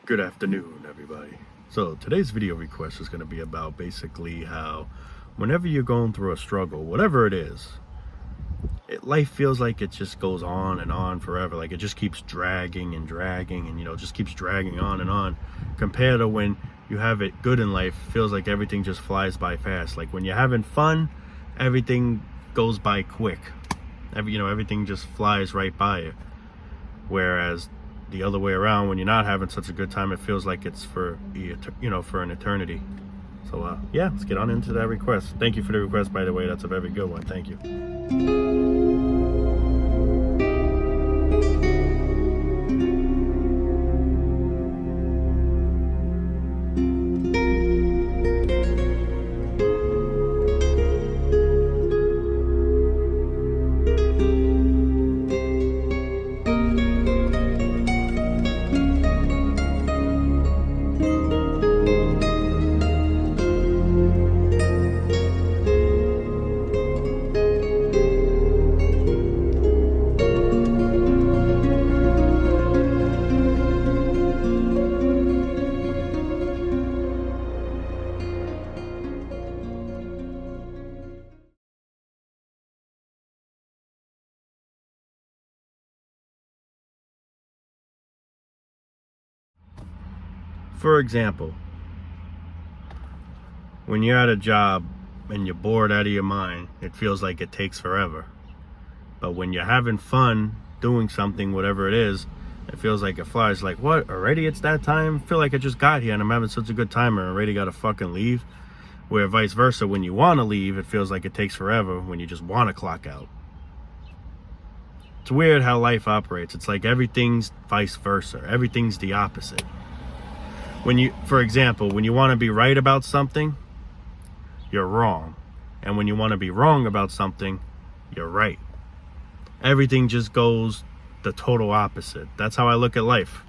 Good afternoon, everybody. So today's video request is going to be about basically how whenever you're going through a struggle, whatever it is, life feels like it just goes on and on forever. Like it just keeps dragging and dragging and, just keeps dragging on and on, compared to when you have it good in life. It feels like everything just flies by fast. Like when you're having fun, everything goes by quick. Everything just flies right by you. Whereas the other way around, when you're not having such a good time, it feels like it's for an eternity. So yeah, let's get on into that request. Thank you for the request, by the way. That's a very good one. Thank you. For example, when you're at a job and you're bored out of your mind, it feels like it takes forever. But when you're having fun doing something, whatever it is, it feels like it flies. Like, what? Already it's that time? I feel like I just got here and I'm having such a good time and I already got to fucking leave. Where vice versa, when you want to leave, it feels like it takes forever when you just want to clock out. It's weird how life operates. It's like everything's vice versa. Everything's the opposite. For example, when you want to be right about something, you're wrong. And when you want to be wrong about something, you're right. Everything just goes the total opposite. That's how I look at life.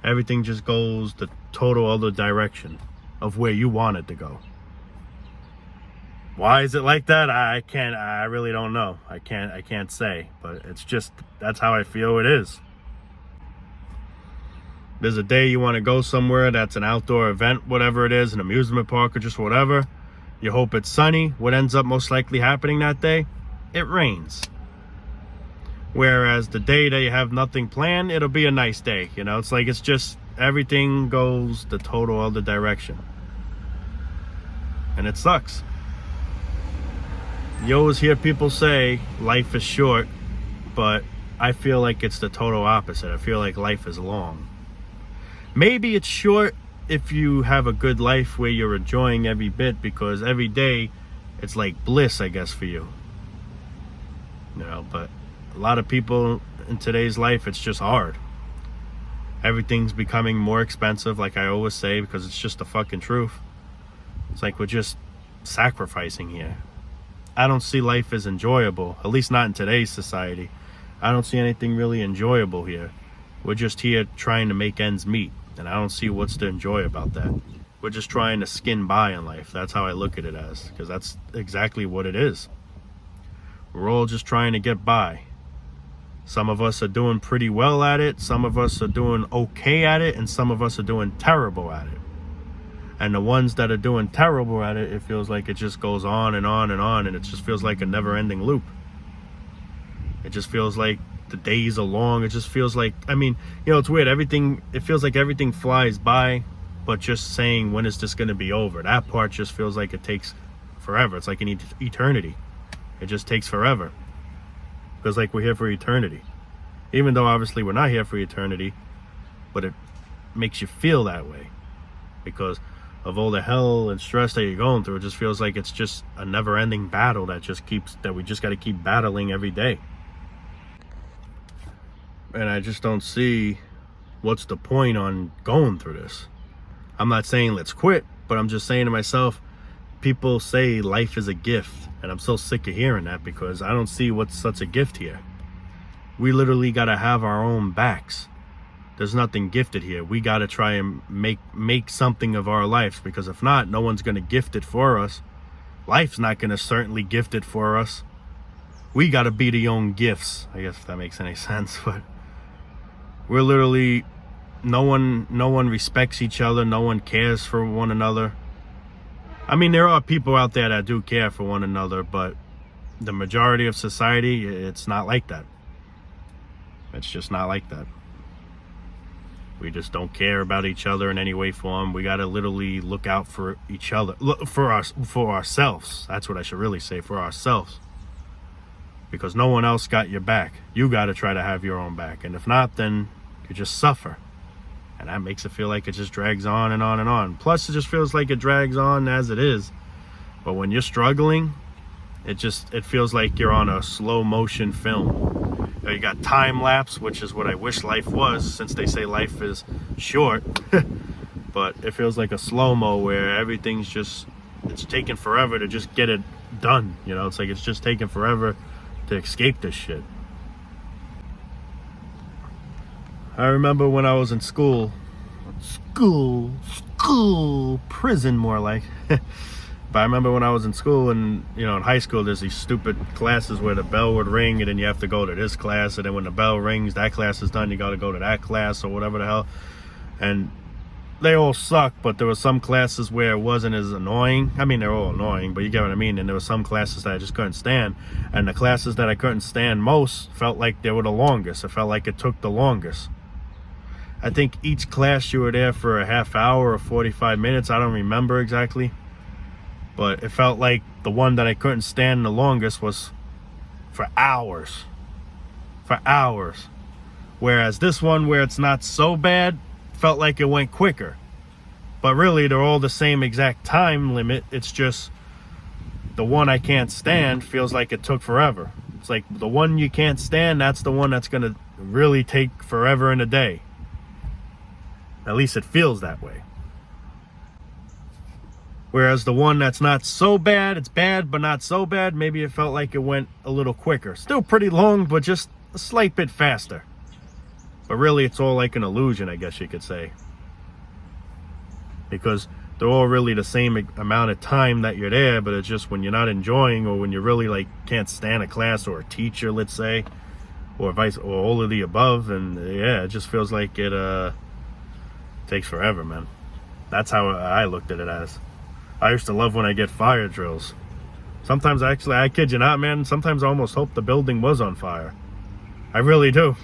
Everything just goes the total other direction of where you want it to go. Why is it like that? I really don't know. I can't say, but it's just, that's how I feel it is. There's a day you want to go somewhere that's an outdoor event, whatever it is, an amusement park or just whatever. You hope it's sunny. What ends up most likely happening that day? It rains. Whereas the day that you have nothing planned, it'll be a nice day. It's just everything goes the total other direction. And it sucks. You always hear people say life is short, but I feel like it's the total opposite. I feel like life is long. Maybe it's short if you have a good life where you're enjoying every bit, because every day it's like bliss, I guess, for you. But a lot of people in today's life, it's just hard. Everything's becoming more expensive, like I always say, because it's just the fucking truth. It's like we're just sacrificing here. I don't see life as enjoyable, at least not in today's society. I don't see anything really enjoyable here. We're just here trying to make ends meet, and I don't see what's to enjoy about that. We're just trying to skin by in life. That's how I look at it as, because that's exactly what it is. We're all just trying to get by. Some of us are doing pretty well at it, some of us are doing okay at it, and some of us are doing terrible at it. And the ones that are doing terrible at it, it feels like it just goes on and on and on, and it just feels like a never-ending loop. It just feels like the days are long. It just feels like, it's weird. It feels like everything flies by, but just saying, when is this going to be over? That part just feels like it takes forever. It's like an eternity. It just takes forever. Feels like we're here for eternity. Even though obviously we're not here for eternity, but it makes you feel that way because of all the hell and stress that you're going through. It just feels like it's just a never-ending battle that we just got to keep battling every day. And I just don't see what's the point on going through this. I'm not saying let's quit, but I'm just saying to myself, people say life is a gift, and I'm so sick of hearing that, because I don't see what's such a gift here. We literally got to have our own backs. There's nothing gifted here. We got to try and make something of our lives, because if not, no one's going to gift it for us. Life's not going to certainly gift it for us. We got to be the own gifts, I guess, if that makes any sense. But we're literally No one respects each other. No one cares for one another. I mean, there are people out there that do care for one another, but the majority of society, it's not like that. It's just not like that. We just don't care about each other in any way, form. We gotta literally look out for each other, for ourselves. That's what I should really say, for ourselves. Because no one else got your back. You gotta try to have your own back, and if not, then you just suffer. And that makes it feel like it just drags on and on and on. Plus, it just feels like it drags on as it is. But when you're struggling, it feels like you're on a slow motion film. You got time lapse, which is what I wish life was, since they say life is short. But it feels like a slow-mo where everything's just, it's taking forever to just get it done. You know, it's like it's just taking forever to escape this shit. I remember when I was in school, prison more like. But I remember when I was in school, and you know, in high school, there's these stupid classes where the bell would ring, and then you have to go to this class, and then when the bell rings, that class is done, you got to go to that class or whatever the hell. And they all suck, but there were some classes where it wasn't as annoying. I mean, they're all annoying, but you get what I mean. And there were some classes that I just couldn't stand, and the classes that I couldn't stand most felt like they were the longest. It felt like it took the longest. I think each class you were there for a half hour or 45 minutes. I don't remember exactly. But it felt like the one that I couldn't stand the longest was for hours. For hours. Whereas this one, where it's not so bad, felt like it went quicker. But really, they're all the same exact time limit. It's just the one I can't stand feels like it took forever. It's like the one you can't stand, that's the one that's going to really take forever in a day. At least it feels that way. Whereas the one that's not so bad, it's bad but not so bad, maybe it felt like it went a little quicker. Still pretty long, but just a slight bit faster. But really, it's all like an illusion, I guess you could say. Because they're all really the same amount of time that you're there, but it's just when you're not enjoying, or when you really like can't stand a class or a teacher, let's say, or all of the above, and yeah, it just feels like it takes forever, man. That's how I looked at it as. I used to love when I get fire drills. Sometimes, actually, I kid you not, man, sometimes I almost hope the building was on fire. I really do.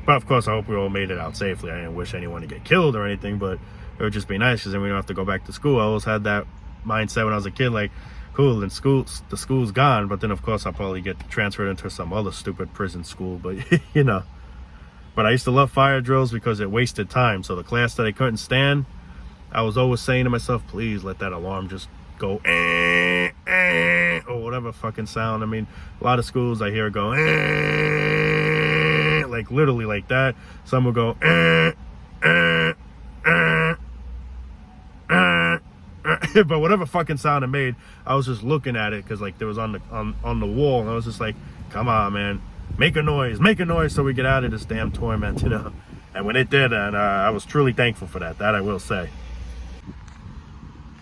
But of course, I hope we all made it out safely. I didn't wish anyone to get killed or anything, but it would just be nice, because then we don't have to go back to school. I always had that mindset when I was a kid, like, cool, and the school's gone, but then of course I'll probably get transferred into some other stupid prison school, but you know. But I used to love fire drills because it wasted time. So the class that I couldn't stand, I was always saying to myself, please let that alarm just go or whatever fucking sound. I mean, a lot of schools I hear it go like literally like that. Some will go but whatever fucking sound it made, I was just looking at it, because like there was on the wall, and I was just like, come on, man, make a noise so we get out of this damn torment, you know. And when it did, and I was truly thankful for that I will say.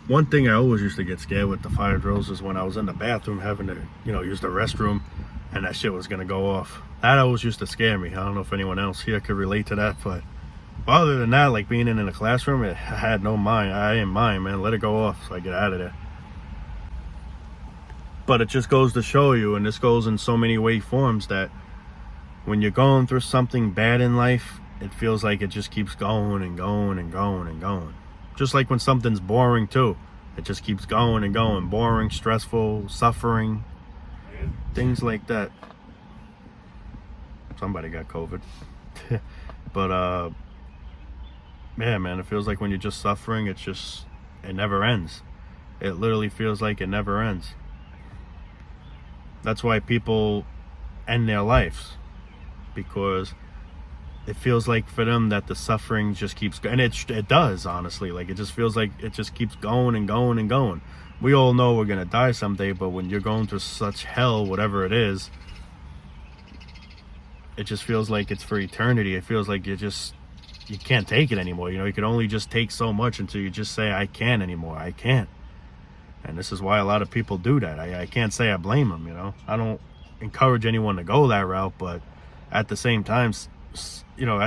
One thing I always used to get scared with the fire drills is when I was in the bathroom having to, you know, use the restroom, and that shit was gonna go off. That always used to scare me. I don't know if anyone else here could relate to that, but other than that, like being in a classroom, I had no mind. I didn't mind, man. Let it go off so I get out of there. But it just goes to show you, and this goes in so many forms, that when you're going through something bad in life, it feels like it just keeps going and going and going and going. Just like when something's boring too, it just keeps going and going. Boring, stressful, suffering, things like that. Somebody got COVID. But yeah, man, it feels like when you're just suffering, it never ends. It literally feels like it never ends. That's why people end their lives, because it feels like for them that the suffering just keeps going. And it does, honestly. Like, it just feels like it just keeps going and going and going. We all know we're gonna die someday, but when you're going through such hell, whatever it is, it just feels like it's for eternity. It feels like you can't take it anymore. You know, you can only just take so much until you just say, I can't anymore. I can't. And this is why a lot of people do that. I can't say I blame them, you know. I don't encourage anyone to go that route, but at the same time, you know,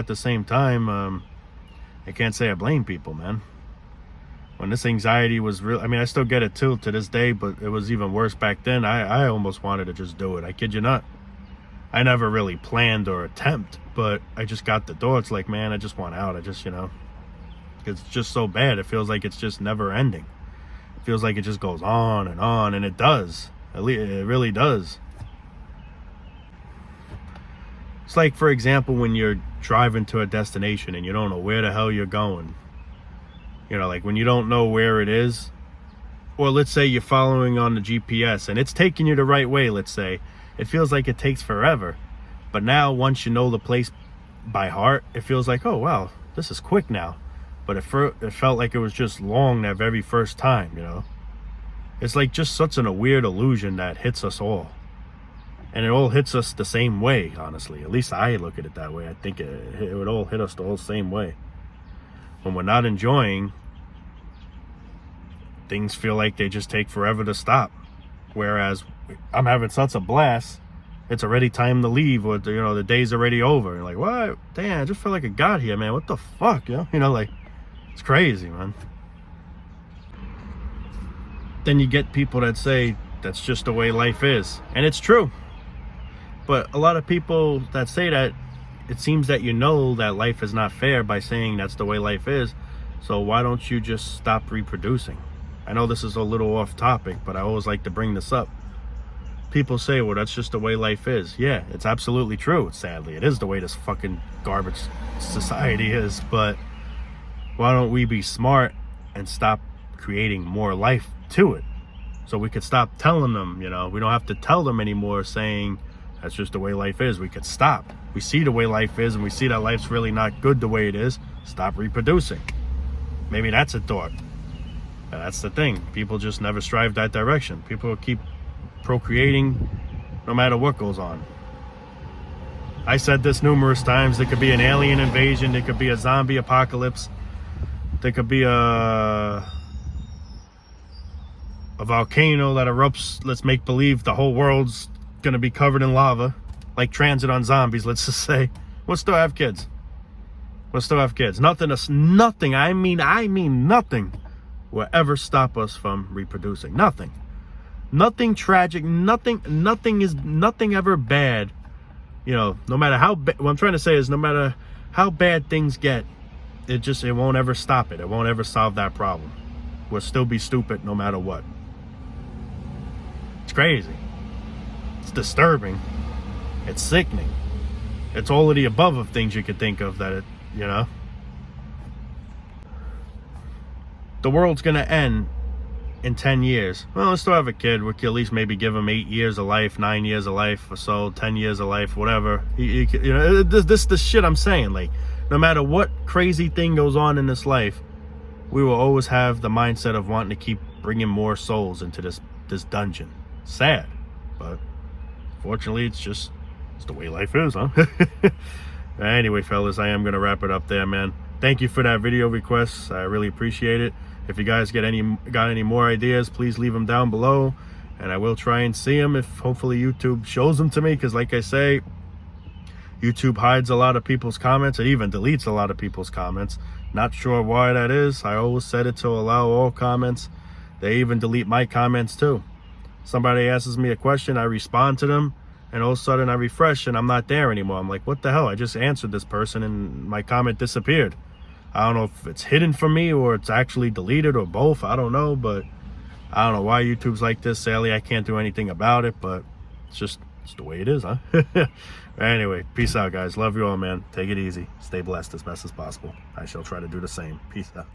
I can't say I blame people, man. When this anxiety was real, I mean, I still get it too to this day, but it was even worse back then. I almost wanted to just do it. I kid you not. I never really planned or attempt, but I just got the door. It's like, man, I just want out. I just, it's just so bad. It feels like it's just never ending. It feels like it just goes on, and it does. At least it really does. It's like, for example, when you're driving to a destination and you don't know where the hell you're going. Like when you don't know where it is, or let's say you're following on the GPS and it's taking you the right way, let's say. It feels like it takes forever. But now, once you know the place by heart, it feels like, oh, wow, this is quick now. But it felt like it was just long that very first time, It's like just such a weird illusion that hits us all. And it all hits us the same way, honestly. At least I look at it that way. I think it would all hit us the whole same way. When we're not enjoying, things feel like they just take forever to stop. Whereas I'm having such a blast, it's already time to leave, or the day's already over. You're like, what? Damn, I just felt like I got here, man. What the fuck, like, it's crazy, man. Then you get people that say that's just the way life is, and it's true. But a lot of people that say that, it seems that that life is not fair by saying that's the way life is. So why don't you just stop reproducing? I know this is a little off topic, but I always like to bring this up. People say, well, that's just the way life is. Yeah, it's absolutely true. Sadly, it is the way this fucking garbage society is. But why don't we be smart and stop creating more life to it? So we could stop telling them, we don't have to tell them anymore saying that's just the way life is. We could stop. We see the way life is, and we see that life's really not good the way it is. Stop reproducing. Maybe that's a thought. And that's the thing. People just never strive that direction. People keep procreating no matter what goes on. I said this numerous times. There could be an alien invasion. There could be a zombie apocalypse. There could be a volcano that erupts. Let's make believe the whole world's gonna be covered in lava, like Transit on Zombies, let's just say. We'll still have kids. Nothing, I mean nothing will ever stop us from reproducing. Nothing tragic, nothing ever bad. No matter how what I'm trying to say is, no matter how bad things get, it won't ever stop it. It won't ever solve that problem. We'll still be stupid no matter what. It's crazy. It's disturbing. It's sickening. It's all of the above of things you could think of that the world's gonna end in 10 years. Well, let's still have a kid. We can at least maybe give him 8 years of life, 9 years of life or so, 10 years of life, whatever. This the shit I'm saying. Like, no matter what crazy thing goes on in this life, we will always have the mindset of wanting to keep bringing more souls into this dungeon. Sad, but fortunately, it's the way life is, huh? Anyway, fellas, I am going to wrap it up there, man. Thank you for that video request. I really appreciate it. If you guys got any more ideas, please leave them down below, and I will try and see them if hopefully YouTube shows them to me, because like I say, YouTube hides a lot of people's comments. It even deletes a lot of people's comments. Not sure why that is. I always set it to allow all comments. They even delete my comments too. Somebody asks me a question, I respond to them, and all of a sudden I refresh and I'm not there anymore. I'm like, what the hell? I just answered this person and my comment disappeared. I don't know if it's hidden from me or it's actually deleted or both. I don't know, but I don't know why YouTube's like this. Sadly, I can't do anything about it, but it's the way it is, huh? Anyway, peace out, guys. Love you all, man. Take it easy. Stay blessed as best as possible. I shall try to do the same. Peace out.